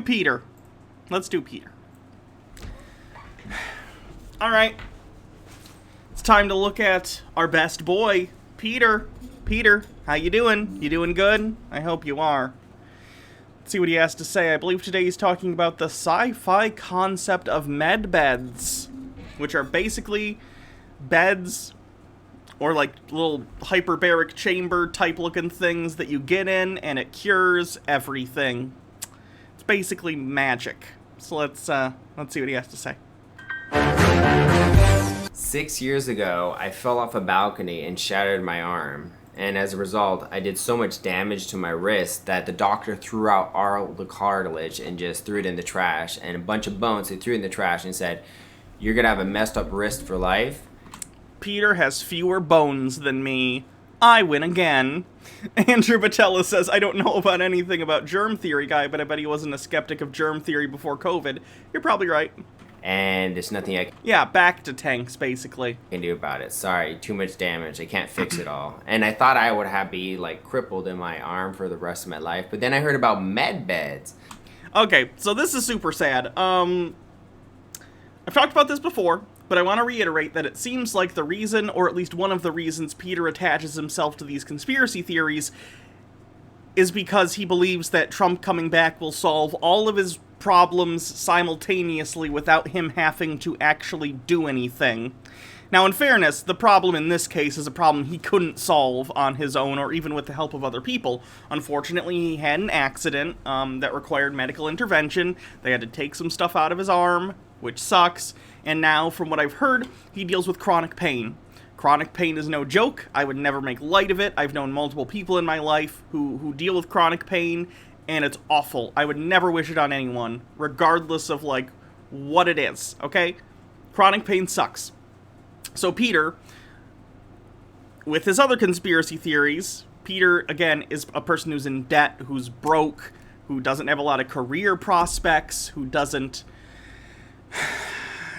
Peter. Let's do Peter. Alright. It's time to look at our best boy, Peter. Peter, how you doing? You doing good? I hope you are. Let's see what he has to say. I believe today he's talking about the sci-fi concept of med beds, which are basically beds or like little hyperbaric chamber type looking things that you get in and it cures everything. It's basically magic. So let's see what he has to say. 6 years ago, I fell off a balcony and shattered my arm. And as a result, I did so much damage to my wrist that the doctor threw out all the cartilage and just threw it in the trash. And a bunch of bones he threw in the trash and said, "You're gonna have a messed up wrist for life." Peter has fewer bones than me. I win again. Andrew Batella says, I don't know about anything about germ theory, guy, but I bet he wasn't a skeptic of germ theory before COVID. You're probably right. And there's nothing I Yeah, back to tanks, basically. can do about it. Sorry, too much damage. I can't fix it all. And I thought I would be like crippled in my arm for the rest of my life. But then I heard about med beds. Okay, so this is super sad. I've talked about this before, but I want to reiterate that it seems like the reason, or at least one of the reasons Peter attaches himself to these conspiracy theories is because he believes that Trump coming back will solve all of his problems simultaneously without him having to actually do anything. Now, in fairness, the problem in this case is a problem he couldn't solve on his own or even with the help of other people. Unfortunately, he had an accident that required medical intervention. They had to take some stuff out of his arm, which sucks. And now, from what I've heard, he deals with chronic pain. Chronic pain is no joke. I would never make light of it. I've known multiple people in my life who deal with chronic pain, and it's awful. I would never wish it on anyone, regardless of, like, what it is, okay? Chronic pain sucks. So Peter, with his other conspiracy theories, Peter, again, is a person who's in debt, who's broke, who doesn't have a lot of career prospects, who doesn't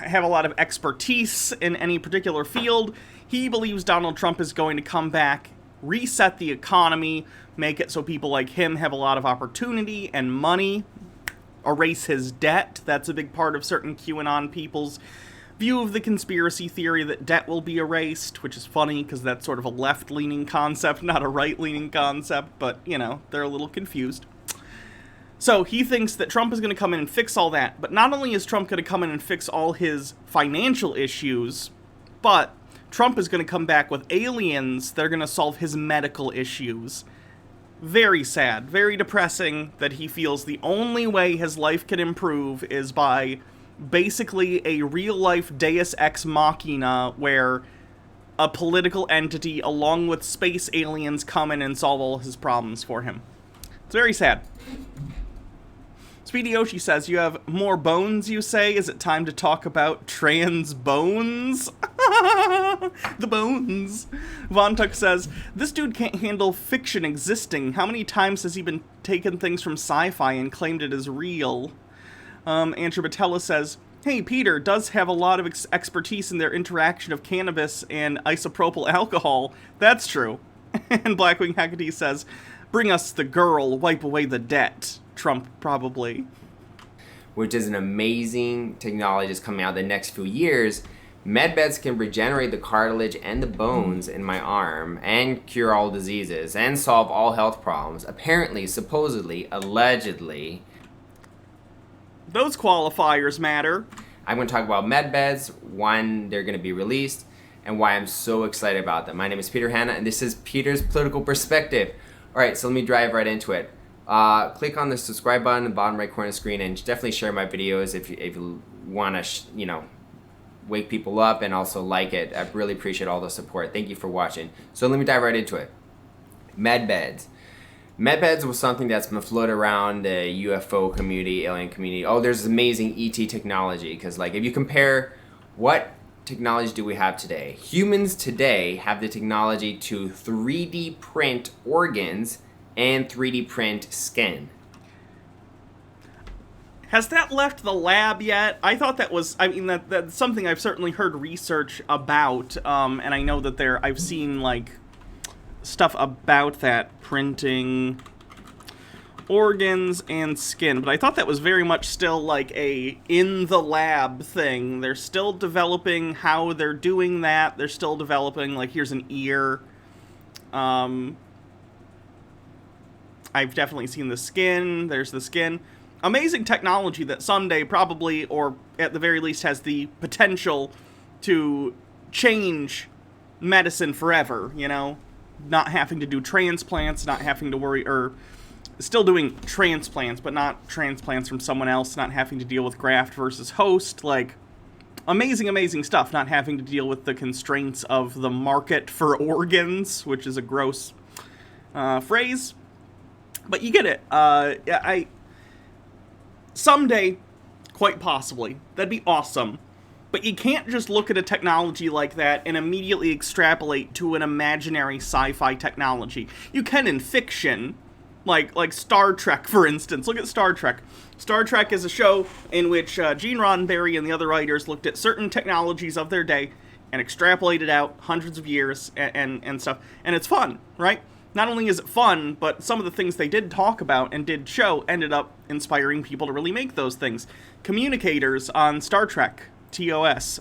have a lot of expertise in any particular field. He believes Donald Trump is going to come back, reset the economy, make it so people like him have a lot of opportunity and money, erase his debt. That's a big part of certain QAnon people's view of the conspiracy theory that debt will be erased, which is funny because that's sort of a left-leaning concept, not a right-leaning concept, but, you know, they're a little confused. So he thinks that Trump is going to come in and fix all that, but not only is Trump going to come in and fix all his financial issues, but Trump is going to come back with aliens that are going to solve his medical issues. Very sad, very depressing that he feels the only way his life can improve is by basically a real-life Deus Ex Machina where a political entity along with space aliens come in and solve all his problems for him. It's very sad. Speedy Yoshi says, you have more bones, you say? Is it time to talk about trans bones? The bones. Vontuk says, this dude can't handle fiction existing. How many times has he been taking things from sci-fi and claimed it as real? Andrew Batella says, hey, Peter does have a lot of expertise in their interaction of cannabis and isopropyl alcohol. That's true. And Blackwing Hecate says, bring us the girl, wipe away the debt. Trump, probably. Which is an amazing technology that's coming out the next few years. Medbeds can regenerate the cartilage and the bones in my arm and cure all diseases and solve all health problems. Apparently, supposedly, allegedly. Those qualifiers matter. I'm going to talk about medbeds, when they're going to be released, and why I'm so excited about them. My name is Peter Hanna, and this is Peter's Political Perspective. All right, so let me dive right into it. Click on the subscribe button in the bottom right corner of the screen and definitely share my videos if you want to, wake people up, and also like it. I really appreciate all the support. Thank you for watching. So let me dive right into it. Medbeds. Medbeds was something that's been floated around the UFO community, alien community. Oh, there's amazing ET technology. Because, if you compare what technology do we have today? Humans today have the technology to 3D print organs and 3D print skin. Has that left the lab yet? I thought that was, that's something I've certainly heard research about, and I know that I've seen, stuff about that printing organs and skin, but I thought that was very much still like a in the lab thing. They're still developing how they're doing that. They're still developing, like, here's an ear. I've definitely seen the skin. There's the skin. Amazing technology that someday probably, or at the very least, has the potential to change medicine forever, you know? Not having to do transplants, not having to worry, or still doing transplants, but not transplants from someone else, not having to deal with graft versus host, like, amazing, amazing stuff, not having to deal with the constraints of the market for organs, which is a gross phrase, but you get it. Someday, quite possibly, that'd be awesome, but you can't just look at a technology like that and immediately extrapolate to an imaginary sci-fi technology. You can in fiction, like Star Trek, for instance. Look at Star Trek. Star Trek is a show in which Gene Roddenberry and the other writers looked at certain technologies of their day and extrapolated out hundreds of years and stuff. And it's fun, right? Not only is it fun, but some of the things they did talk about and did show ended up inspiring people to really make those things. Communicators on Star Trek, TOS.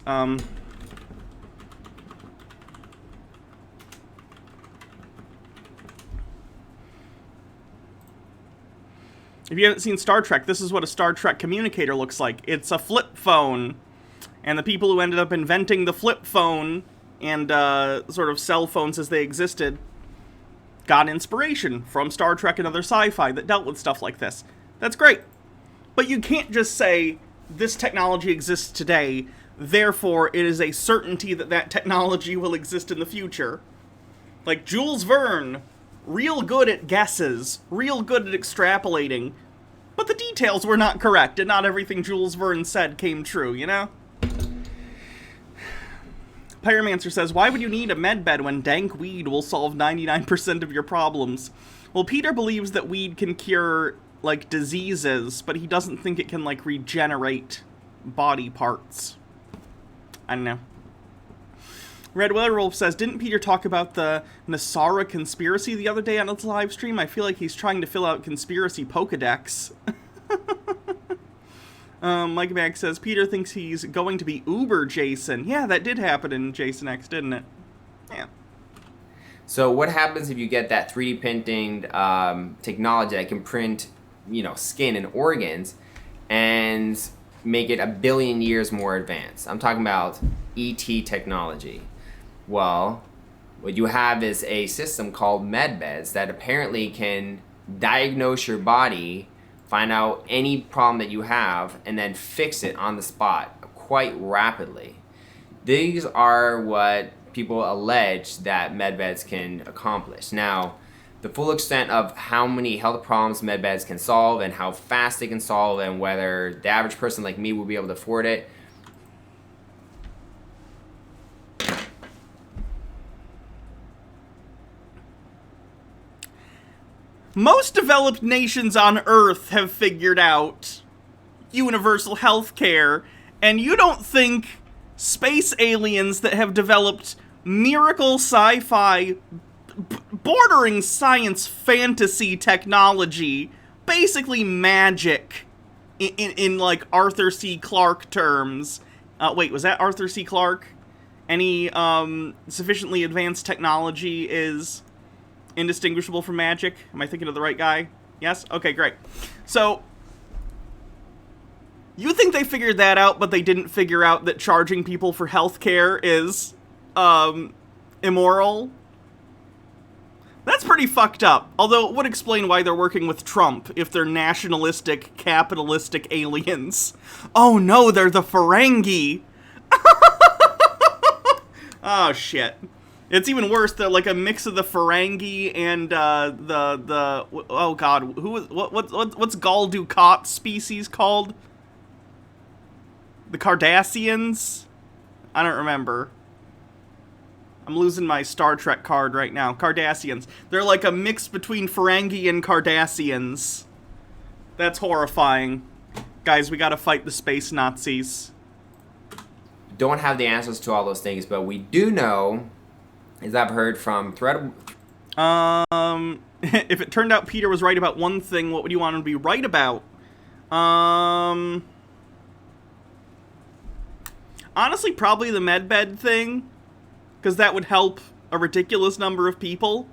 If you haven't seen Star Trek, this is what a Star Trek communicator looks like. It's a flip phone. And the people who ended up inventing the flip phone and sort of cell phones as they existed got inspiration from Star Trek and other sci-fi that dealt with stuff like this. That's great. But you can't just say, this technology exists today, therefore it is a certainty that that technology will exist in the future. Like Jules Verne, real good at guesses, real good at extrapolating, but the details were not correct, and not everything Jules Verne said came true, you know? Pyromancer says, why would you need a medbed when dank weed will solve 99% of your problems? Well, Peter believes that weed can cure, like, diseases, but he doesn't think it can, like, regenerate body parts. I don't know. Red Werewolf says, didn't Peter talk about the Nasara conspiracy the other day on his live stream? I feel like he's trying to fill out conspiracy Pokedex. Mike Mac says, Peter thinks he's going to be Uber Jason. Yeah, that did happen in Jason X, didn't it? Yeah. So what happens if you get that 3D printing technology that can print, skin and organs and make it 1 billion years more advanced? I'm talking about ET technology. Well, what you have is a system called medbeds that apparently can diagnose your body, find out any problem that you have, and then fix it on the spot quite rapidly. These are what people allege that medbeds can accomplish. Now, the full extent of how many health problems medbeds can solve and how fast they can solve and whether the average person like me will be able to afford it, most developed nations on Earth have figured out universal health care, and you don't think space aliens that have developed miracle sci-fi, bordering science fantasy technology, basically magic, in like Arthur C. Clarke terms. Wait, was that Arthur C. Clarke? Any sufficiently advanced technology is indistinguishable from magic? Am I thinking of the right guy? Yes? Okay, great. So, you think they figured that out, but they didn't figure out that charging people for healthcare is, immoral? That's pretty fucked up. Although it would explain why they're working with Trump if they're nationalistic, capitalistic aliens. Oh no, they're the Ferengi! Oh shit. It's even worse. They're like a mix of the Ferengi and oh god, what's Gul Dukat species called? The Cardassians? I don't remember. I'm losing my Star Trek card right now. Cardassians. They're like a mix between Ferengi and Cardassians. That's horrifying. Guys, we gotta fight the space Nazis. Don't have the answers to all those things, but we do know, as I've heard from If it turned out Peter was right about one thing, what would you want him to be right about? Honestly, probably the medbed thing, because that would help a ridiculous number of people.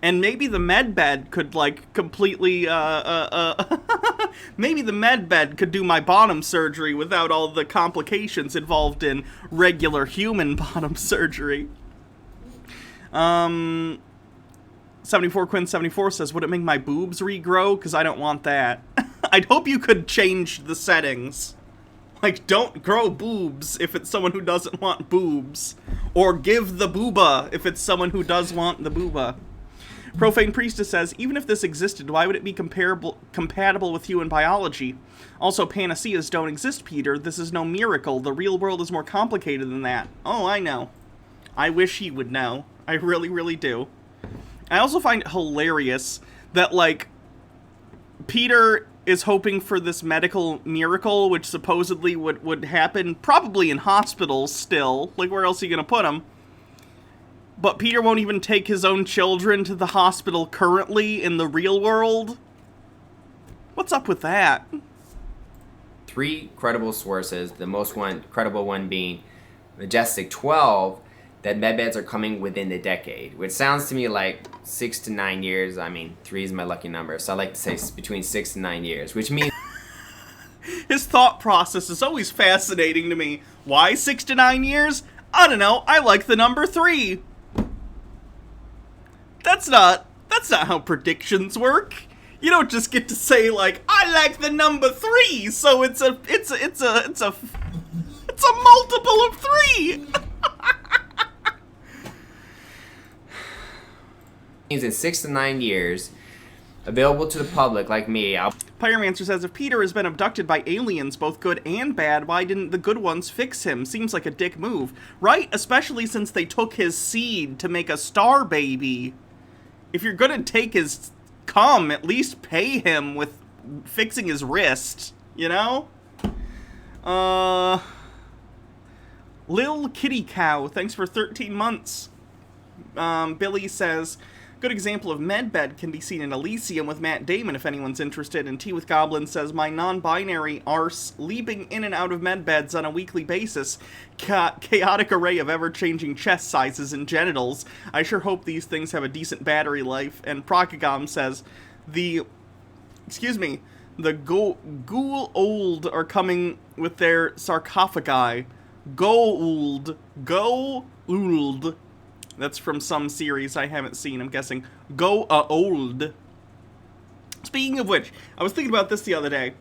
And maybe the medbed could, like, completely, maybe the medbed could do my bottom surgery without all the complications involved in regular human bottom surgery. 74 Quinn 74 says, would it make my boobs regrow? Because I don't want that. I'd hope you could change the settings. Like, don't grow boobs if it's someone who doesn't want boobs. Or give the booba if it's someone who does want the booba. Profane Priestess says, even if this existed, why would it be compatible with human biology? Also, panaceas don't exist, Peter. This is no miracle. The real world is more complicated than that. Oh, I know. I wish he would know. I really, really do. I also find it hilarious that, like, Peter is hoping for this medical miracle, which supposedly would happen probably in hospitals still. Like, where else are you going to put him? But Peter won't even take his own children to the hospital currently in the real world? What's up with that? 3 credible sources, the most credible one being Majestic 12, that medbeds are coming within the decade, which sounds to me like 6 to 9 years. I mean, 3 is my lucky number, so I like to say between 6 and 9 years, which means... His thought process is always fascinating to me. Why 6 to 9 years? I don't know, I like the number 3. That's not how predictions work. You don't just get to say, like, I like the number 3, so it's a multiple of 3. In 6 to 9 years, available to the public like me. Pyromancer says, if Peter has been abducted by aliens, both good and bad, why didn't the good ones fix him? Seems like a dick move. Right? Especially since they took his seed to make a star baby. If you're gonna take his cum, at least pay him with fixing his wrist, you know? Lil Kitty Cow, thanks for 13 months. Billy says, good example of medbed can be seen in Elysium with Matt Damon if anyone's interested. And Tea with Goblin says, my non-binary arse leaping in and out of medbeds on a weekly basis. Chaotic array of ever-changing chest sizes and genitals. I sure hope these things have a decent battery life. And Procagom says, the ghoul old are coming with their sarcophagi. Go old. That's from some series I haven't seen, I'm guessing. Old. Speaking of which, I was thinking about this the other day.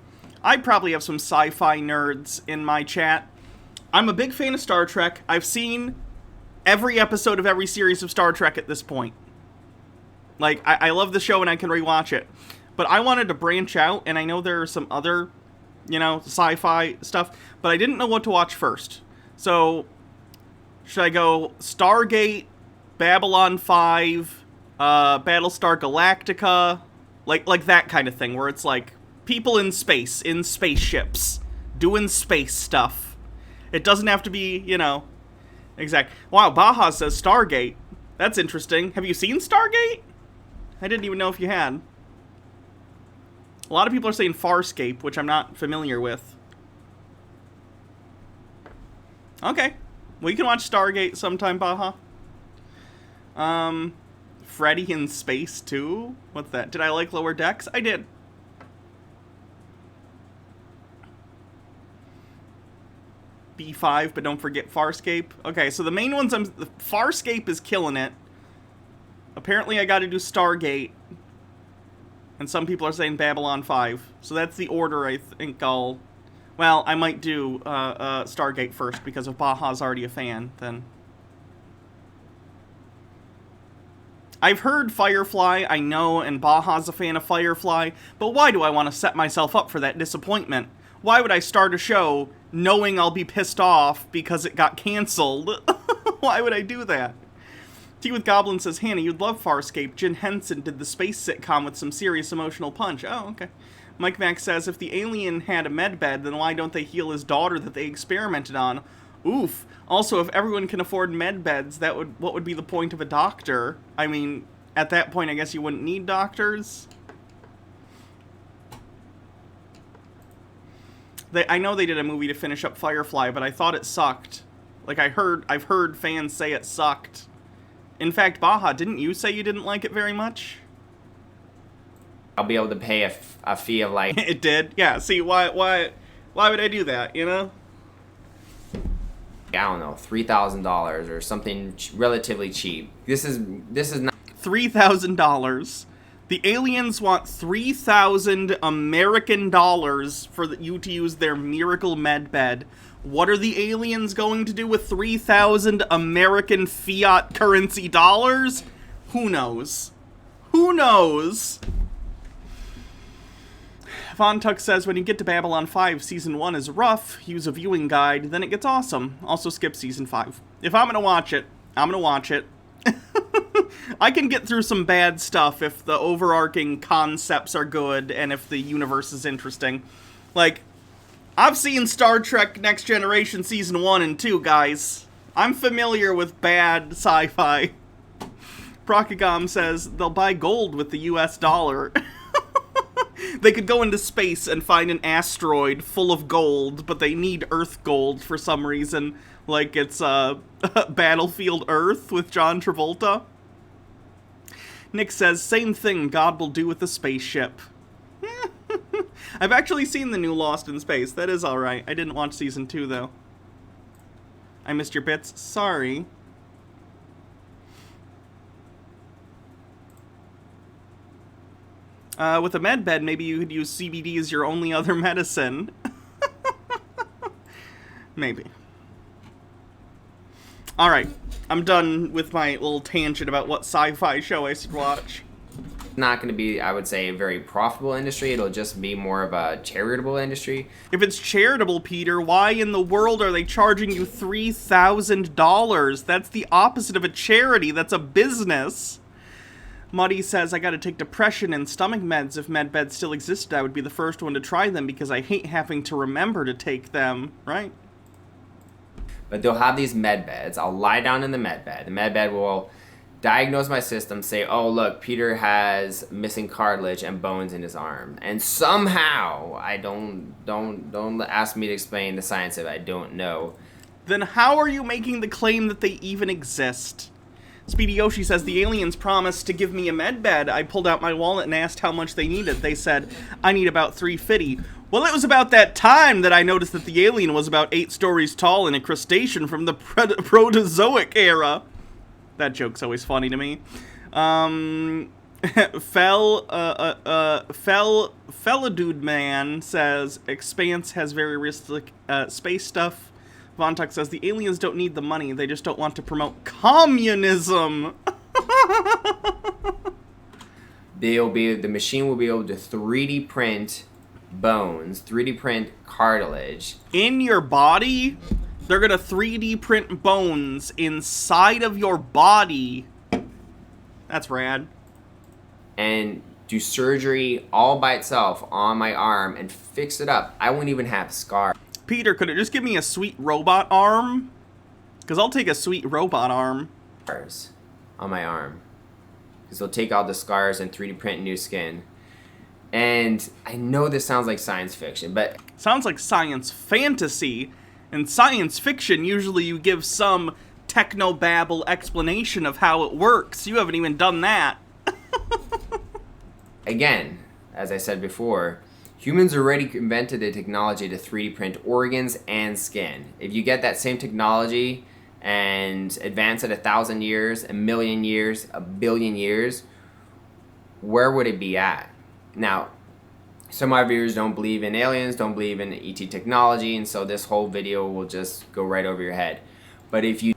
I probably have some sci-fi nerds in my chat. I'm a big fan of Star Trek. I've seen every episode of every series of Star Trek at this point. Like, I love the show and I can rewatch it. But I wanted to branch out, and I know there are some other, sci-fi stuff, but I didn't know what to watch first. So, should I go Stargate, Babylon 5, Battlestar Galactica, like that kind of thing, where it's like people in space, in spaceships, doing space stuff. It doesn't have to be, exact. Wow, Baja says Stargate. That's interesting. Have you seen Stargate? I didn't even know if you had. A lot of people are saying Farscape, which I'm not familiar with. Okay. Well, you can watch Stargate sometime, Baja. Freddy in Space 2? What's that? Did I like Lower Decks? I did. B5, but don't forget Farscape. Okay, so the main ones, Farscape is killing it. Apparently I gotta do Stargate. And some people are saying Babylon 5. So that's the order I think I'll... Well, I might do Stargate first, because if Baja's already a fan, then... I've heard Firefly, I know, and Baja's a fan of Firefly, but why do I want to set myself up for that disappointment? Why would I start a show knowing I'll be pissed off because it got canceled? Why would I do that? Tea with Goblin says, Hannah, you'd love Farscape. Jim Henson did the space sitcom with some serious emotional punch. Oh, okay. Mike Max says, if the alien had a medbed, then why don't they heal his daughter that they experimented on? Oof. Also, if everyone can afford medbeds, what would be the point of a doctor? I mean, at that point, I guess you wouldn't need doctors. I know they did a movie to finish up Firefly, but I thought it sucked. Like, I've heard fans say it sucked. In fact, Baja, didn't you say you didn't like it very much? I'll be able to pay a fee of like... It did? Yeah, see, why would I do that, you know? I don't know, $3,000 or something relatively cheap. This is not... $3,000. The aliens want 3,000 American dollars for you to use their miracle medbed. What are the aliens going to do with 3,000 American fiat currency dollars? Who knows? Who knows? Von Tuck says, when you get to Babylon 5, Season 1 is rough. Use a viewing guide, then it gets awesome. Also skip Season 5. If I'm going to watch it, I'm going to watch it. I can get through some bad stuff if the overarching concepts are good and if the universe is interesting. Like, I've seen Star Trek Next Generation Season 1 and 2, guys. I'm familiar with bad sci-fi. Procagom says they'll buy gold with the US dollar. They could go into space and find an asteroid full of gold, but they need Earth gold for some reason. Like it's Battlefield Earth with John Travolta. Nick says, same thing God will do with the spaceship. I've actually seen the new Lost in Space. That is alright. I didn't watch Season 2, though. I missed your bits. Sorry. With a med bed, maybe you could use CBD as your only other medicine. Maybe. Alright, I'm done with my little tangent about what sci-fi show I should watch. Not going to be, I would say, a very profitable industry. It'll just be more of a charitable industry. If it's charitable, Peter, why in the world are they charging you $3,000? That's the opposite of a charity. That's a business. Muddy says, I gotta take depression and stomach meds. If med beds still existed, I would be the first one to try them because I hate having to remember to take them, right? But they'll have these med beds. I'll lie down in the med bed. The med bed will diagnose my system, say, oh, look, Peter has missing cartilage and bones in his arm. And somehow, I don't ask me to explain the science of it. I don't know. Then how are you making the claim that they even exist? Speedy Yoshi says, the aliens promised to give me a med bed. I pulled out my wallet and asked how much they needed. They said, I need about $350. Well, it was about that time that I noticed that the alien was about 8 stories tall and a crustacean from the Proterozoic era. That joke's always funny to me. Dude Man says, Expanse has very realistic space stuff. Vontuck says, the aliens don't need the money, they just don't want to promote communism. The machine will be able to 3D print bones, 3D print cartilage. In your body? They're gonna 3D print bones inside of your body. That's rad. And do surgery all by itself on my arm and fix it up. I won't even have scars. Peter, could it just give me a sweet robot arm? Because I'll take a sweet robot arm. On my arm. Because they'll take all the scars and 3D print new skin. And I know this sounds like science fiction, but... Sounds like science fantasy. In science fiction, usually you give some technobabble explanation of how it works. You haven't even done that. Again, as I said before, humans already invented the technology to 3D print organs and skin. If you get that same technology and advance it 1,000 years, 1,000,000 years, 1,000,000,000 years, where would it be at? Now, some of our viewers don't believe in aliens, don't believe in ET technology, and so this whole video will just go right over your head. But if you...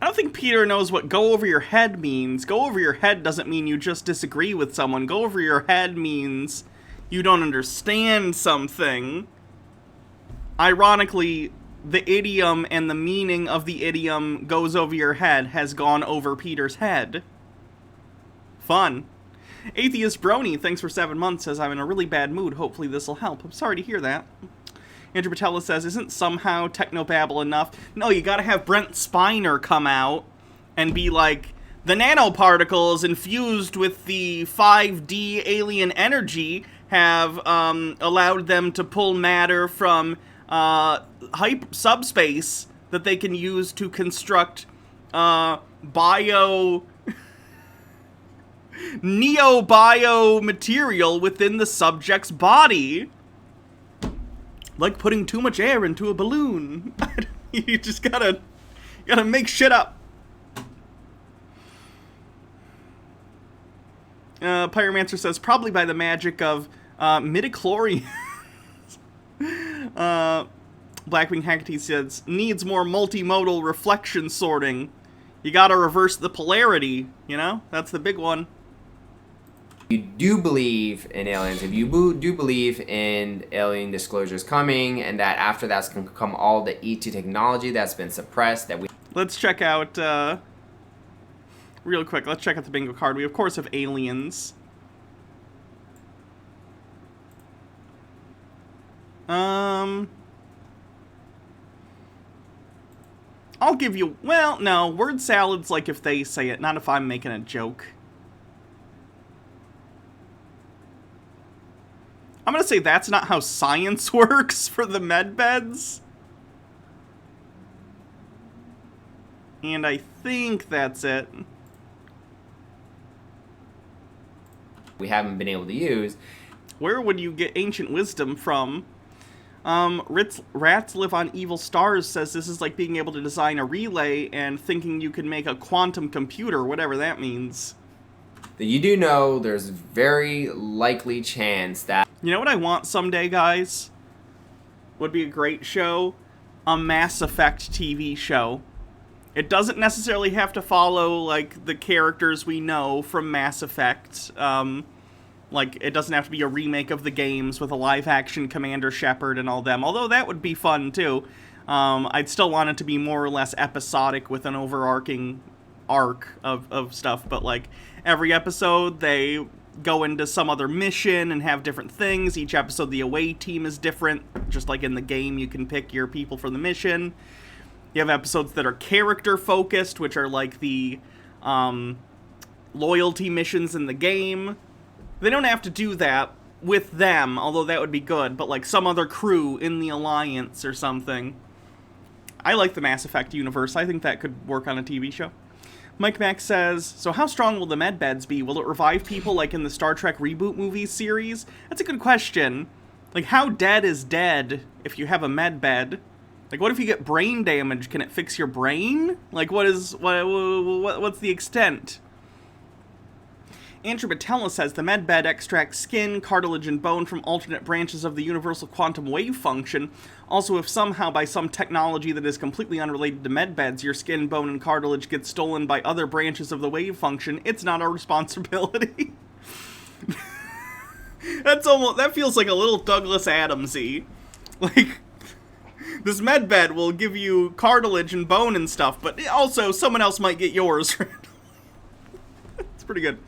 I don't think Peter knows what go over your head means. Go over your head doesn't mean you just disagree with someone. Go over your head means you don't understand something. Ironically, the idiom and the meaning of the idiom goes over your head has gone over Peter's head. Fun. Atheist Brony, thanks for 7 months, says, I'm in a really bad mood. Hopefully this'll help. I'm sorry to hear that. Andrew Patella says, isn't somehow technobabble enough? No, you gotta have Brent Spiner come out and be like, The nanoparticles infused with the 5D alien energy have allowed them to pull matter from subspace that they can use to construct neo-bio material within the subject's body. Like putting too much air into a balloon. You just gotta make shit up. Pyromancer says, probably by the magic of midichlorians. Blackwing Hecate says, needs more multimodal reflection sorting. You gotta reverse the polarity, you know? That's the big one. You do believe in aliens, if you do believe in alien disclosures coming, and that after that's going to come all the ET technology that's been suppressed, that we... Let's check out, real quick, let's check out the bingo card. We, of course, have aliens. I'll give you... Well, no, word salad's like if they say it, not if I'm making a joke. I'm gonna say that's not how science works for the medbeds. And I think that's it. We haven't been able to use. Where would you get ancient wisdom from? Rats Live on Evil Stars says this is like being able to design a relay and thinking you can make a quantum computer, whatever that means. That you do know there's very likely chance that... You know what I want someday, guys? Would be a great show? A Mass Effect TV show. It doesn't necessarily have to follow, like, the characters we know from Mass Effect. Like, it doesn't have to be a remake of the games with a live-action Commander Shepard and all them. Although that would be fun, too. I'd still want it to be more or less episodic with an overarching arc of stuff. But, like, every episode, they go into some other mission and have different things. Each episode, the away team is different. Just like in the game, you can pick your people for the mission. You have episodes that are character-focused, which are like the loyalty missions in the game. They don't have to do that with them, although that would be good, but like some other crew in the Alliance or something. I like the Mass Effect universe. I think that could work on a TV show. Mike Mack says, so how strong will the medbeds be? Will it revive people like in the Star Trek reboot movies series? That's a good question. Like, how dead is dead if you have a medbed? Like, what if you get brain damage? Can it fix your brain? Like, what's the extent? Andrew Batella says the medbed extracts skin, cartilage, and bone from alternate branches of the universal quantum wave function. Also, if somehow by some technology that is completely unrelated to medbeds, your skin, bone, and cartilage gets stolen by other branches of the wave function, it's not our responsibility. That feels like a little Douglas Adams-y. Like, this medbed will give you cartilage and bone and stuff, but also someone else might get yours. It's pretty good.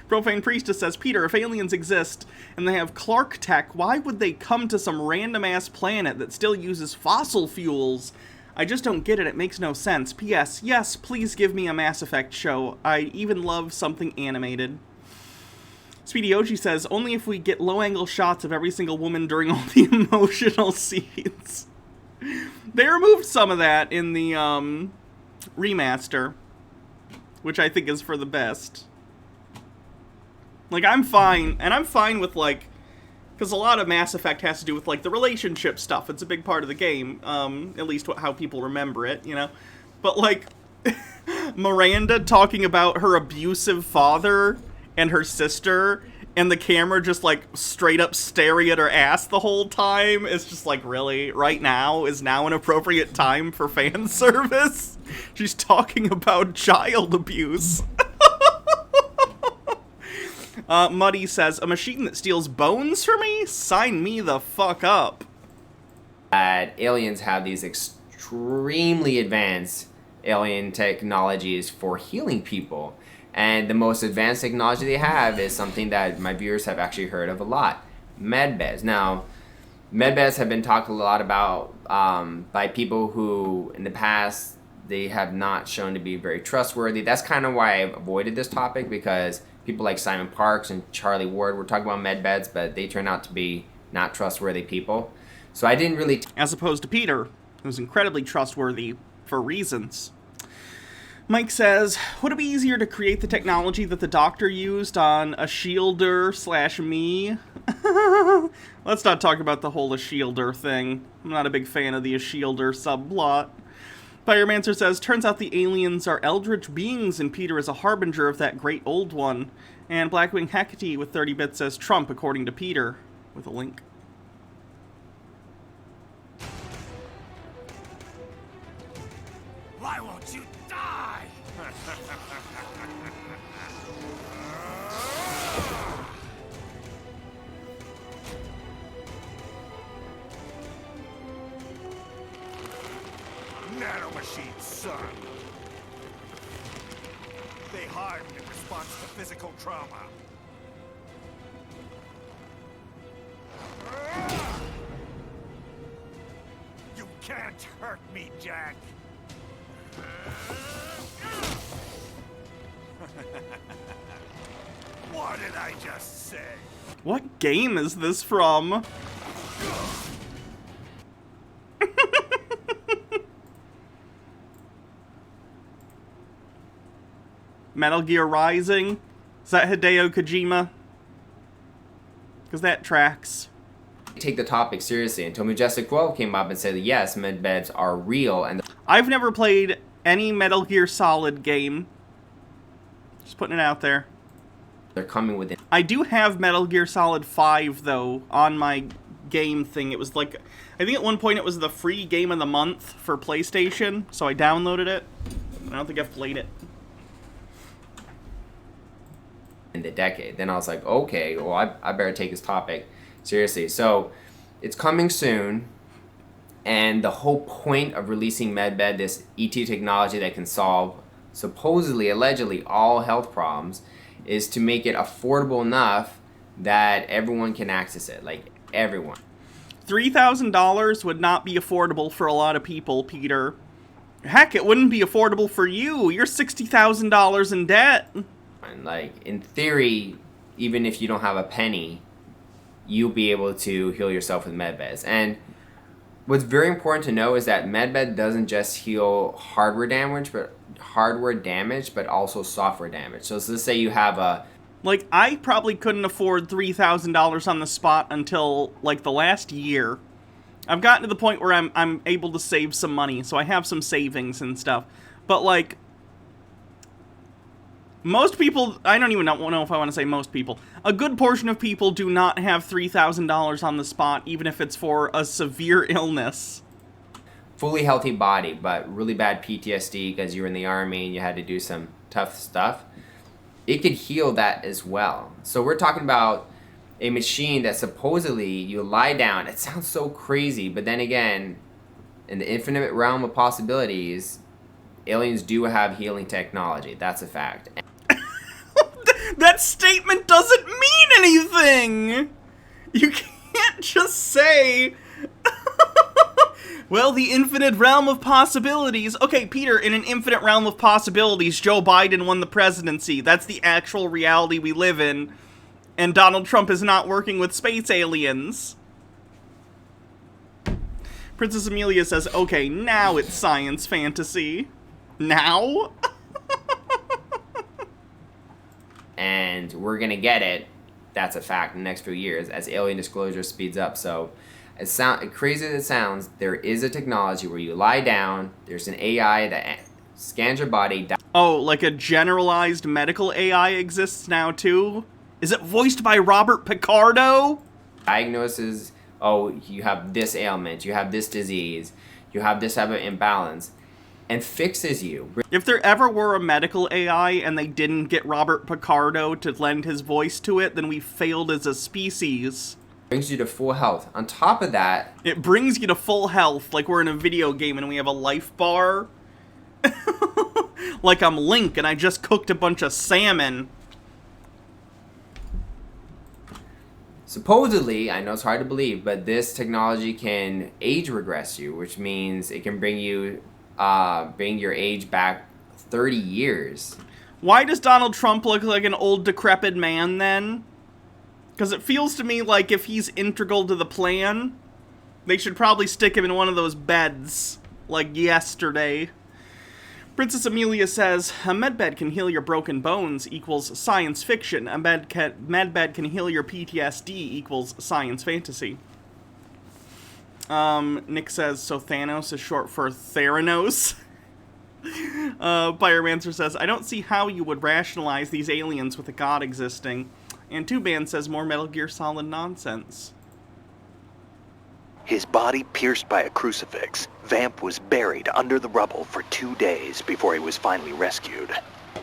Profane Priestess says, Peter, if aliens exist and they have Clark tech, why would they come to some random-ass planet that still uses fossil fuels? I just don't get it. It makes no sense. P.S. Yes, please give me a Mass Effect show. I even love something animated. Speedy Oji says, only if we get low-angle shots of every single woman during all the emotional scenes. They removed some of that in the remaster, which I think is for the best. Like, I'm fine, and I'm fine with, like, because a lot of Mass Effect has to do with, like, the relationship stuff. It's a big part of the game, at least how people remember it, you know? But, like, Miranda talking about her abusive father and her sister, and the camera just, like, straight up staring at her ass the whole time, is just like, really? Right now is now an appropriate time for fan service? She's talking about child abuse. Muddy says, a machine that steals bones for me? Sign me the fuck up. Aliens have these extremely advanced alien technologies for healing people. And the most advanced technology they have is something that my viewers have actually heard of a lot. Medbeds. Now, medbeds have been talked a lot about by people who, in the past, they have not shown to be very trustworthy. That's kind of why I've avoided this topic, because people like Simon Parks and Charlie Ward were talking about med beds, but they turn out to be not trustworthy people. So I didn't really... As opposed to Peter, who's incredibly trustworthy for reasons. Mike says, would it be easier to create the technology that the doctor used on a Shielder/me? Let's not talk about the whole Shielder thing. I'm not a big fan of the Shielder subplot. Firemancer says, turns out the aliens are eldritch beings and Peter is a harbinger of that great old one. And Blackwing Hecate with 30 bits says Trump, according to Peter, with a link. Why won't you die? Nanomachines, son. They harden in response to physical trauma. You can't hurt me, Jack. What did I just say? What game is this from? Metal Gear Rising? Is that Hideo Kojima? Because that tracks. take the topic seriously until Majestic 12 came up and said, yes, med beds are real. And I've never played any Metal Gear Solid game. Just putting it out there. they're coming within. I do have Metal Gear Solid 5, though, on my game thing. It was like, I think at one point it was the free game of the month for PlayStation, so I downloaded it. I don't think I've played it. In the decade. Then I was like, okay, well, I better take this topic seriously. So it's coming soon, and the whole point of releasing MedBed, this ET technology that can solve supposedly, allegedly, all health problems, is to make it affordable enough that everyone can access it, like everyone. $3,000 would not be affordable for a lot of people, Peter. Heck, it wouldn't be affordable for you. You're $60,000 in debt. And like, in theory, even if you don't have a penny, you'll be able to heal yourself with MedBeds. And what's very important to know is that MedBed doesn't just heal hardware damage, but also software damage. So let's say you have a... Like, I probably couldn't afford $3,000 on the spot until, like, the last year. I've gotten to the point where I'm able to save some money, so I have some savings and stuff. But, like, most people, I don't even know if I want to say most people, a good portion of people do not have $3,000 on the spot, even if it's for a severe illness. fully healthy body, but really bad PTSD because you were in the army and you had to do some tough stuff, it could heal that as well. So we're talking about a machine that supposedly you lie down. It sounds so crazy, but then again, in the infinite realm of possibilities, aliens do have healing technology. That's a fact. That statement doesn't mean anything! You can't just say... Well, the infinite realm of possibilities. Okay, Peter, in an infinite realm of possibilities, Joe Biden won the presidency. That's the actual reality we live in. And Donald Trump is not working with space aliens. Princess Amelia says, okay, now it's science fantasy. Now? And we're going to get it, that's a fact, in the next few years as alien disclosure speeds up. So as crazy as it sounds, there is a technology where you lie down, there's an AI that scans your body. Oh, like a generalized medical AI exists now too? Is it voiced by Robert Picardo? Diagnoses, oh, you have this ailment, you have this disease, you have this type of imbalance, and fixes you. If there ever were a medical AI and they didn't get Robert Picardo to lend his voice to it, then we failed as a species. Brings you to full health. On top of that, it brings you to full health, like we're in a video game and we have a life bar. Like I'm Link and I just cooked a bunch of salmon. supposedly, I know it's hard to believe, but this technology can age regress you, which means it can bring you bring your age back 30 years. Why does Donald Trump look like an old, decrepit man, then? Because it feels to me like if he's integral to the plan, they should probably stick him in one of those beds, like yesterday. Princess Amelia says, a medbed can heal your broken bones equals science fiction. A medbed can heal your PTSD equals science fantasy. Nick says, so Thanos is short for Theranos. Pyromancer says, I don't see how you would rationalize these aliens with a god existing. And Two Band says, more Metal Gear Solid nonsense. His body pierced by a crucifix, Vamp was buried under the rubble for 2 days before he was finally rescued.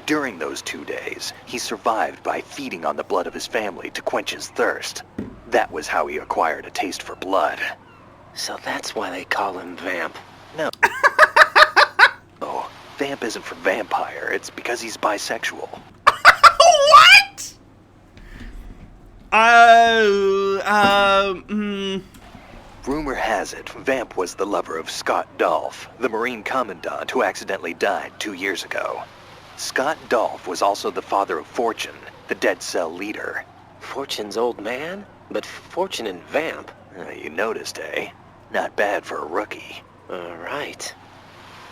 During those 2 days, he survived by feeding on the blood of his family to quench his thirst. That was how he acquired a taste for blood. So that's why they call him Vamp. No. Oh, Vamp isn't for vampire, it's because he's bisexual. What? Rumor has it, Vamp was the lover of Scott Dolph, the Marine Commandant who accidentally died 2 years ago. Scott Dolph was also the father of Fortune, the Dead Cell leader. Fortune's old man? But Fortune and Vamp? You noticed, eh? Not bad for a rookie. Right.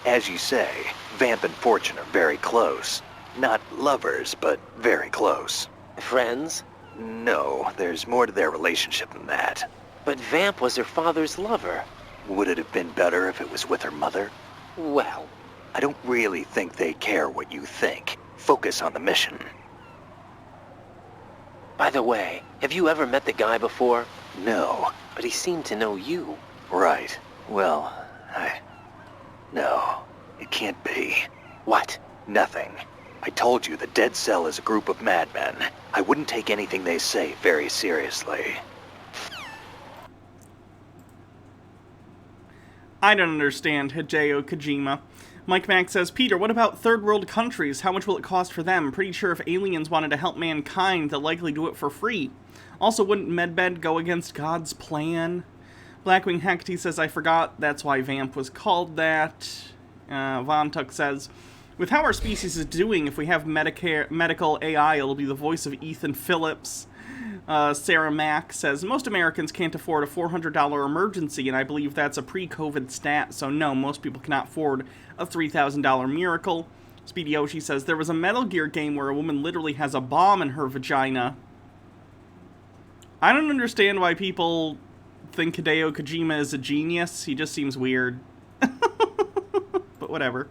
As you say, Vamp and Fortune are very close. Not lovers, but very close. Friends? No, there's more to their relationship than that. But Vamp was her father's lover. Would it have been better if it was with her mother? Well, I don't really think they care what you think. Focus on the mission. by the way, have you ever met the guy before? No. But he seemed to know you. Right. Well, No, it can't be. What? Nothing. I told you the Dead Cell is a group of madmen. I wouldn't take anything they say very seriously. I don't understand, Hideo Kojima. Mike Mack says, Peter, what about third world countries? How much will it cost for them? Pretty sure if aliens wanted to help mankind, they'll likely do it for free. Also, wouldn't Medbed go against God's plan? Blackwing Hecate says, I forgot that's why Vamp was called that. Von Tuck says, with how our species is doing, if we have medical AI, it'll be the voice of Ethan Phillips. Sarah Mack says, most Americans can't afford a $400 emergency, and I believe that's a pre-COVID stat, so no, most people cannot afford a $3,000 miracle. Speedy Oshi says, there was a Metal Gear game where a woman literally has a bomb in her vagina. I don't understand why people think Hideo Kojima is a genius. He just seems weird. But whatever.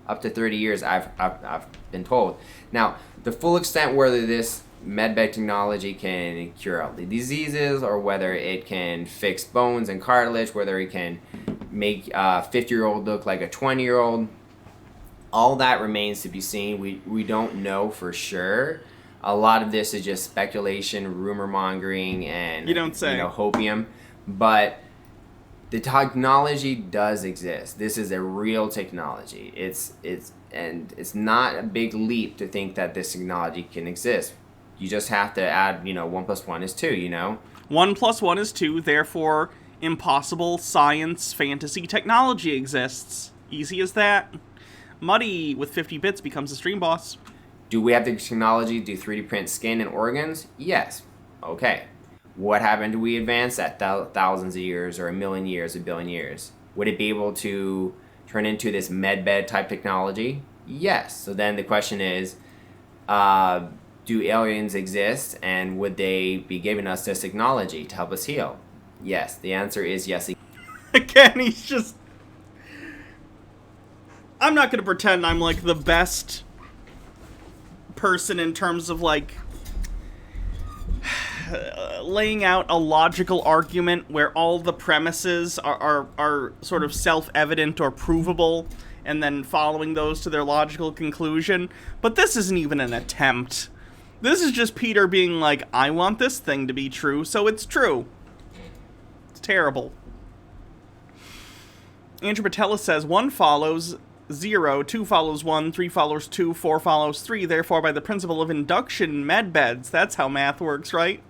Up to 30 years, I've been told. Now, the full extent whether this medbed technology can cure all the diseases, or whether it can fix bones and cartilage, whether it can make a 50-year-old look like a 20-year-old, all that remains to be seen. We don't know for sure. A lot of this is just speculation, rumor mongering, and you don't say. Hopium. But the technology does exist. This is a real technology. It's not a big leap to think that this technology can exist. You just have to add, 1 + 1 is 2, 1 + 1 is 2, therefore impossible science fantasy technology exists. Easy as that. Muddy with 50 bits becomes a stream boss. Do we have the technology to do 3D print skin and organs? Yes. Okay. What happened to we advance that thousands of years, or a million years, a billion years? Would it be able to turn into this medbed type technology? Yes. So then the question is, do aliens exist, and would they be giving us this technology to help us heal? Yes. The answer is yes. Again, he's just... I'm not going to pretend I'm, the best person in terms of, laying out a logical argument where all the premises are sort of self-evident or provable, and then following those to their logical conclusion. But this isn't even an attempt. This is just Peter being like, I want this thing to be true, so it's true. It's terrible. Andrew Patella says, 1 follows 0, 2 follows 1, 3 follows 2, 4 follows 3, therefore by the principle of induction, medbeds. That's how math works, right?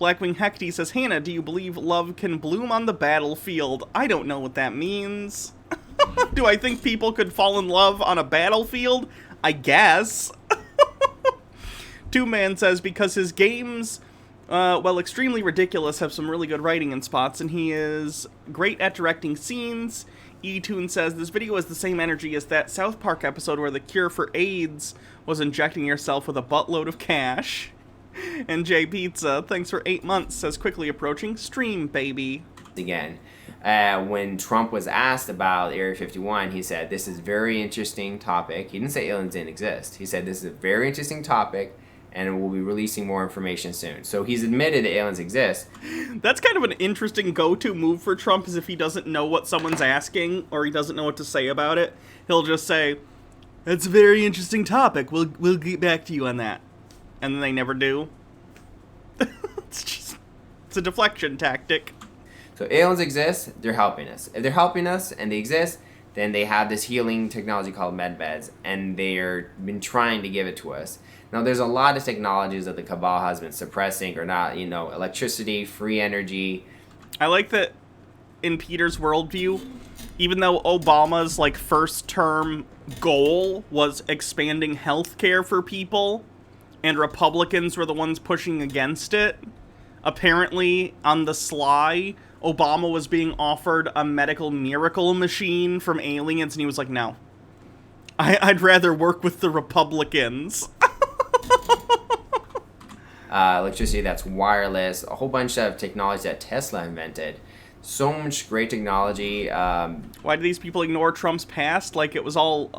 Blackwing Hecate says, Hannah, do you believe love can bloom on the battlefield? I don't know what that means. Do I think people could fall in love on a battlefield? I guess. Two Man says because his games, while extremely ridiculous, have some really good writing in spots, and he is great at directing scenes. E-Tune says, this video has the same energy as that South Park episode where the cure for AIDS was injecting yourself with a buttload of cash. And J Pizza, thanks for 8 months, says quickly approaching stream, baby. Again, when Trump was asked about Area 51, he said, this is a very interesting topic. He didn't say aliens didn't exist. He said, this is a very interesting topic, and we'll be releasing more information soon. So he's admitted that aliens exist. That's kind of an interesting go-to move for Trump, is if he doesn't know what someone's asking, or he doesn't know what to say about it, he'll just say, that's a very interesting topic, we'll get back to you on that. And then they never do. It's a deflection tactic. So aliens exist, they're helping us. If they're helping us and they exist, then they have this healing technology called medbeds, and they've been trying to give it to us. Now, there's a lot of technologies that the cabal has been suppressing or not, electricity, free energy. I like that in Peter's worldview, even though Obama's, first term goal was expanding healthcare for people, and Republicans were the ones pushing against it, apparently, on the sly, Obama was being offered a medical miracle machine from aliens, and he was like, no. I'd rather work with the Republicans. Electricity that's wireless, a whole bunch of technology that Tesla invented. So much great technology. Why do these people ignore Trump's past like it was all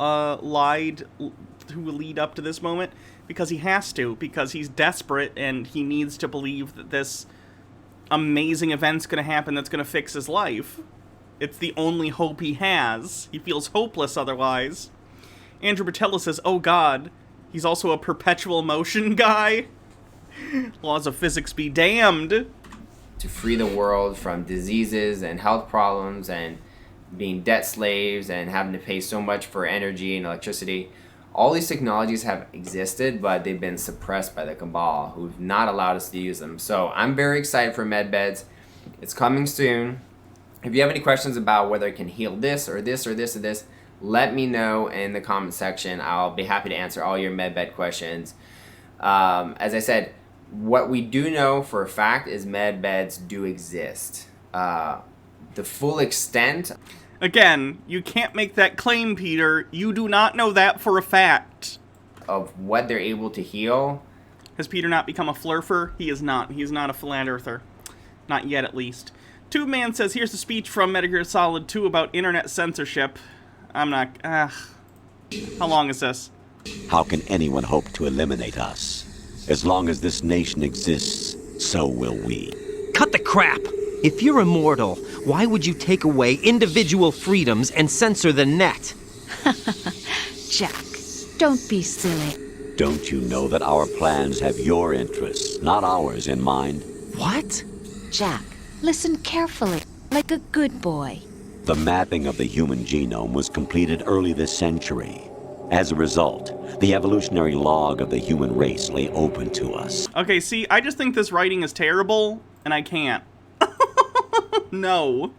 lied to lead up to this moment? Because he has to, because he's desperate and he needs to believe that this amazing event's going to happen that's going to fix his life. It's the only hope he has. He feels hopeless otherwise. Andrew Patella says, oh god, he's also a perpetual motion guy. Laws of physics be damned. To free the world from diseases and health problems and being debt slaves and having to pay so much for energy and electricity. All these technologies have existed, but they've been suppressed by the cabal, who've not allowed us to use them. So I'm very excited for medbeds. It's coming soon. If you have any questions about whether it can heal this or this or this or this, let me know in the comment section. I'll be happy to answer all your medbed questions. As I said, what we do know for a fact is med beds do exist. The full extent... Again, you can't make that claim, Peter. You do not know that for a fact. Of what they're able to heal. Has Peter not become a flurfer? He is not. He is not a flat earther. Not yet, at least. Two Man says, here's a speech from Metal Gear Solid 2 about internet censorship. I'm not... How long is this? How can anyone hope to eliminate us? As long as this nation exists, so will we. Cut the crap! If you're immortal, why would you take away individual freedoms and censor the net? Jack, don't be silly. Don't you know that our plans have your interests, not ours, in mind? What? Jack, listen carefully, like a good boy. The mapping of the human genome was completed early this century. As a result, the evolutionary log of the human race lay open to us. Okay, see, I just think this writing is terrible, and I can't. No.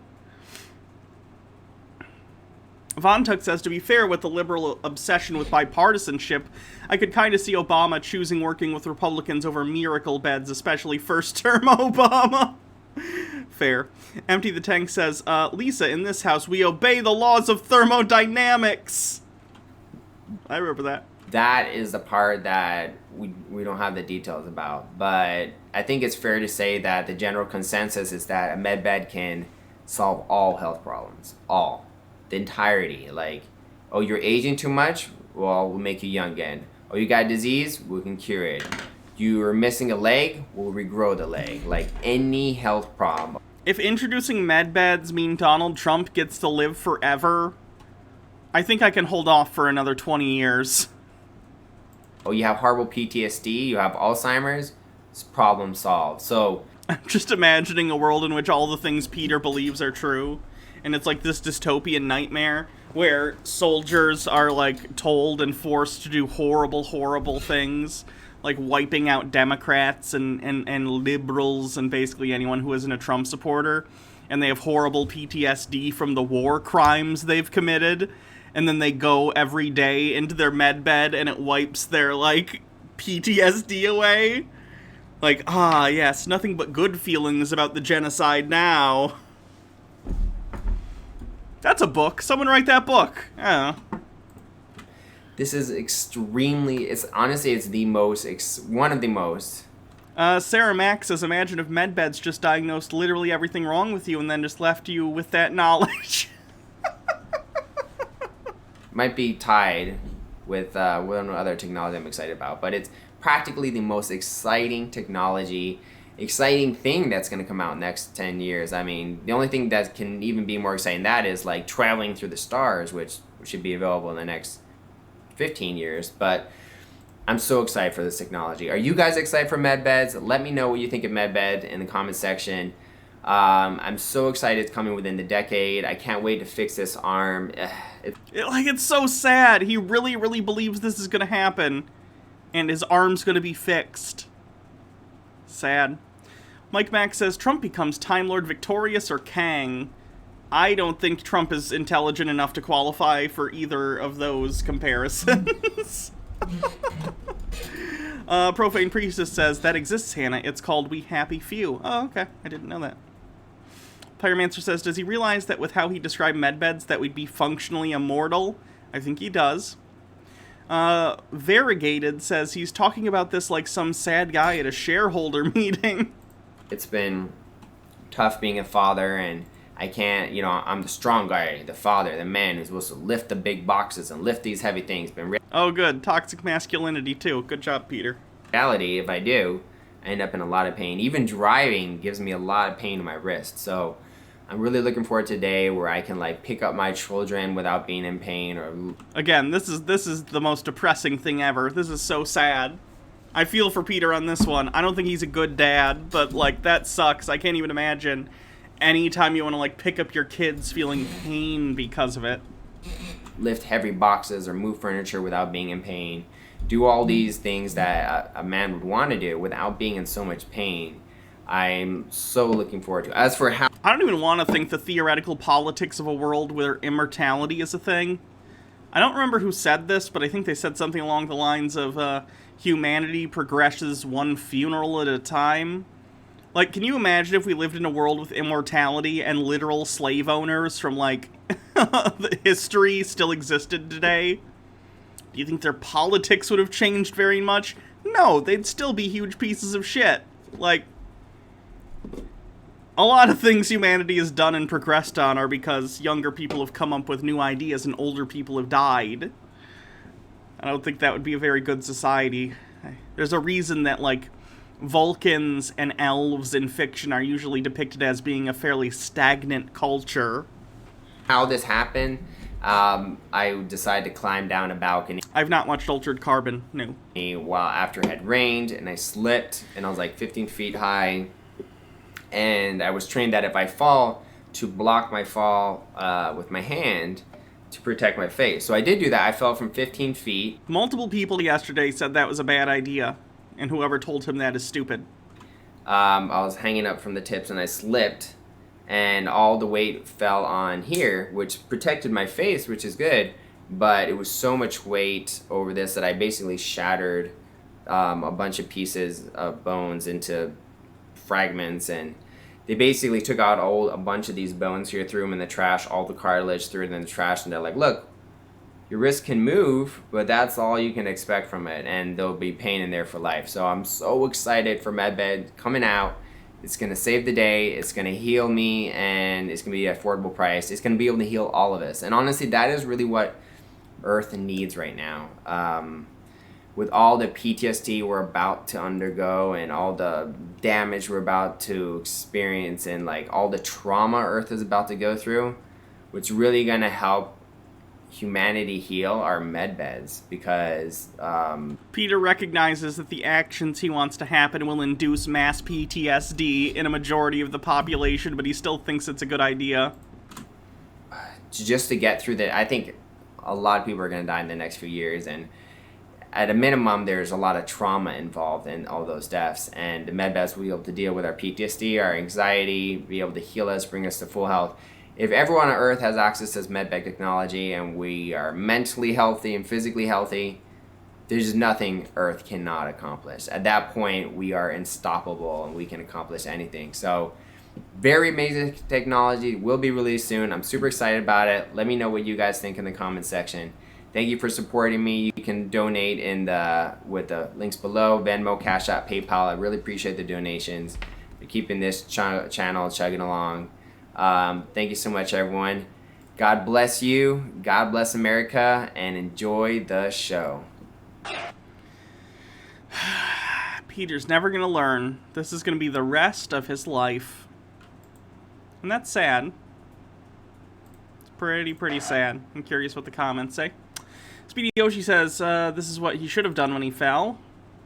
Vontuk says, to be fair, with the liberal obsession with bipartisanship, I could kind of see Obama choosing working with Republicans over miracle beds, especially first-term Obama. Fair. Empty the Tank says, Lisa, in this house, we obey the laws of thermodynamics. I remember that. That is the part that we don't have the details about. But I think it's fair to say that the general consensus is that a med bed can solve all health problems. All. The entirety. Like, oh, you're aging too much? Well, we'll make you young again. Oh, you got disease? We can cure it. You're missing a leg? We'll regrow the leg. Like, any health problem. If introducing med beds mean Donald Trump gets to live forever, I think I can hold off for another 20 years. Oh, you have horrible PTSD, you have Alzheimer's, it's problem solved. So I'm just imagining a world in which all the things Peter believes are true, and it's like this dystopian nightmare where soldiers are like told and forced to do horrible, horrible things, like wiping out Democrats and liberals and basically anyone who isn't a Trump supporter. and they have horrible PTSD from the war crimes they've committed, and then they go every day into their med bed and it wipes their, like, PTSD away. Like, ah, yes, nothing but good feelings about the genocide now. That's a book. Someone write that book. I don't know. This is extremely, it's honestly, it's the most, one of the most. Sarah Mack says, imagine if medbeds just diagnosed literally everything wrong with you and then just left you with that knowledge. Might be tied with one other technology I'm excited about, but it's practically the most exciting technology, exciting thing that's going to come out next 10 years. I mean, the only thing that can even be more exciting than that is like traveling through the stars, which should be available in the next 15 years. But I'm so excited for this technology. Are you guys excited for medbeds? Let me know what you think of medbed in the comment section. I'm so excited it's coming within the decade. I can't wait to fix this arm. It's so sad. He really, really believes this is going to happen. And his arm's going to be fixed. Sad. Mike Mack says, Trump becomes Time Lord Victorious or Kang. I don't think Trump is intelligent enough to qualify for either of those comparisons. Profane Priestess says, that exists, Hannah. It's called We Happy Few. Oh, okay. I didn't know that. Pyromancer says, does he realize that with how he described medbeds that we'd be functionally immortal? I think he does. Variegated says he's talking about this like some sad guy at a shareholder meeting. It's been tough being a father, and I can't, I'm the strong guy, the father, the man who's supposed to lift the big boxes and lift these heavy things. Oh, good. Toxic masculinity, too. Good job, Peter. Reality, if I do, I end up in a lot of pain. Even driving gives me a lot of pain in my wrist. So I'm really looking forward to a day where I can like pick up my children without being in pain. Or again, this is the most depressing thing ever. This is so sad. I feel for Peter on this one. I don't think he's a good dad, but like that sucks. I can't even imagine anytime you want to like pick up your kids feeling pain because of it. Lift heavy boxes or move furniture without being in pain. Do all these things that a man would want to do without being in so much pain. I'm so looking forward to it. As for how... I don't even want to think the theoretical politics of a world where immortality is a thing. I don't remember who said this, but I think they said something along the lines of humanity progresses one funeral at a time. Like, can you imagine if we lived in a world with immortality and literal slave owners from, like, the history still existed today? Do you think their politics would have changed very much? No, they'd still be huge pieces of shit. Like, a lot of things humanity has done and progressed on are because younger people have come up with new ideas and older people have died. I don't think that would be a very good society. There's a reason that, like, Vulcans and elves in fiction are usually depicted as being a fairly stagnant culture. How this happened, I decided to climb down a balcony. I've not watched Altered Carbon, no. While after it had rained, and I slipped, and I was like 15 feet high. And I was trained that if I fall, to block my fall with my hand to protect my face. So I did do that. I fell from 15 feet. Multiple people yesterday said that was a bad idea, and whoever told him that is stupid. I was hanging up from the tips, and I slipped, and all the weight fell on here, which protected my face, which is good, but it was so much weight over this that I basically shattered a bunch of pieces of bones into fragments, and they basically took out a bunch of these bones here, threw them in the trash, all the cartilage, threw it in the trash, and they're like, look, your wrist can move, but that's all you can expect from it, and there'll be pain in there for life. So I'm so excited for MedBed coming out. It's going to save the day, it's going to heal me, and it's going to be at an affordable price. It's going to be able to heal all of us. And honestly, that is really what Earth needs right now. With all the PTSD we're about to undergo and all the damage we're about to experience and like all the trauma Earth is about to go through, what's really going to help humanity heal are med beds, because Peter recognizes that the actions he wants to happen will induce mass PTSD in a majority of the population, but he still thinks it's a good idea. Just to get through that, I think a lot of people are going to die in the next few years, and at a minimum, there's a lot of trauma involved in all those deaths, and the medbeds will be able to deal with our PTSD, our anxiety, be able to heal us, bring us to full health. If everyone on Earth has access to this medbed technology and we are mentally healthy and physically healthy, there's nothing Earth cannot accomplish. At that point, we are unstoppable and we can accomplish anything. So, very amazing technology, will be released soon. I'm super excited about it. Let me know what you guys think in the comment section. Thank you for supporting me. You can donate with the links below, Venmo, Cash App, PayPal. I really appreciate the donations. For keeping this channel chugging along. Thank you so much, everyone. God bless you. God bless America, and enjoy the show. Peter's never going to learn. This is going to be the rest of his life. And that's sad. It's pretty sad. I'm curious what the comments say. Speedy Yoshi says, this is what he should have done when he fell.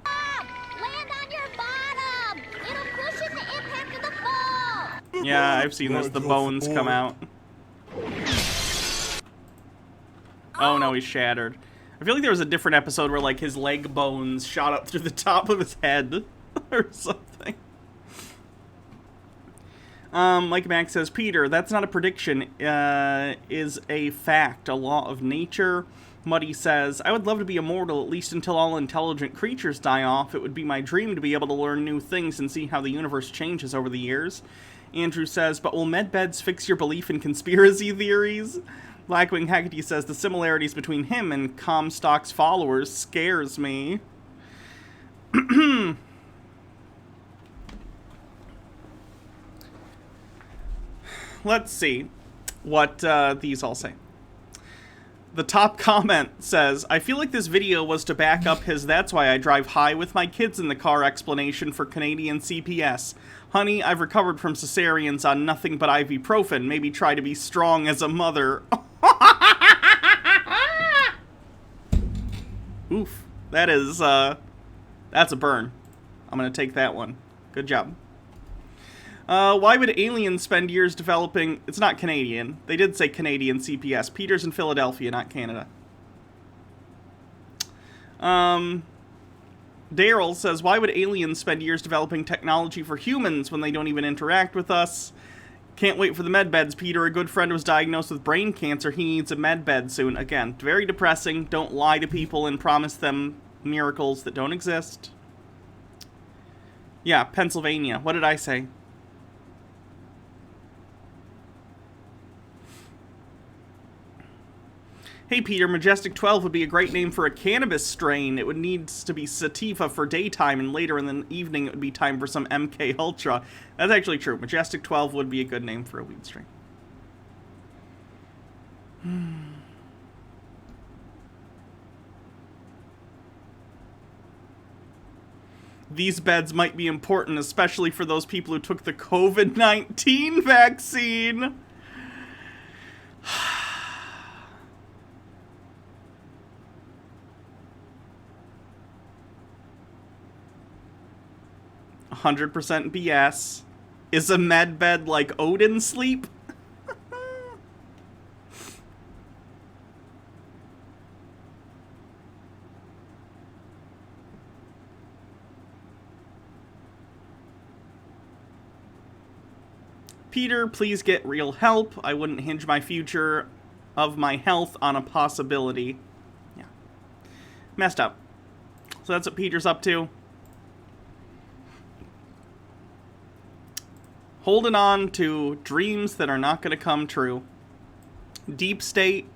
Land on your bottom! It'll cushion the impact of the fall! Yeah, I've seen this. The bones come out. Oh no, he's shattered. I feel like there was a different episode where, like, his leg bones shot up through the top of his head. Or something. Mike Max says, Peter, that's not a prediction, is a fact, a law of nature. Muddy says, I would love to be immortal, at least until all intelligent creatures die off. It would be my dream to be able to learn new things and see how the universe changes over the years. Andrew says, but will medbeds fix your belief in conspiracy theories? Blackwing Haggerty says, the similarities between him and Comstock's followers scares me. Let's see what these all say. The top comment says, I feel like this video was to back up his "that's why I drive high with my kids in the car" explanation for Canadian CPS. Honey, I've recovered from cesareans on nothing but ibuprofen. Maybe try to be strong as a mother. Oof. That is, that's a burn. I'm gonna take that one. Good job. Why would aliens spend years developing... It's not Canadian. They did say Canadian CPS. Peter's in Philadelphia, not Canada. Daryl says, why would aliens spend years developing technology for humans when they don't even interact with us? Can't wait for the medbeds, Peter. A good friend was diagnosed with brain cancer. He needs a medbed soon. Again, very depressing. Don't lie to people and promise them miracles that don't exist. Yeah, Pennsylvania. What did I say? Hey Peter, Majestic 12 would be a great name for a cannabis strain. It would need to be sativa for daytime, and later in the evening it would be time for some MK Ultra. That's actually true. Majestic 12 would be a good name for a weed strain. These beds might be important, especially for those people who took the COVID-19 vaccine. 100% BS. Is a med bed like Odin sleep? Peter, please get real help. I wouldn't hinge my future of my health on a possibility. Yeah. Messed up. So that's what Peter's up to. Holding on to dreams that are not going to come true. Deep state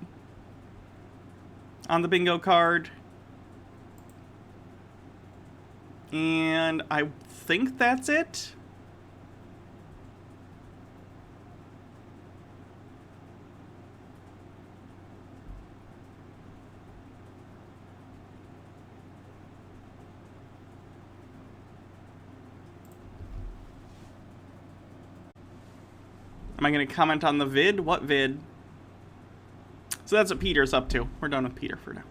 on the bingo card. And I think that's it. Am I going to comment on the vid? What vid? So that's what Peter's up to. We're done with Peter for now.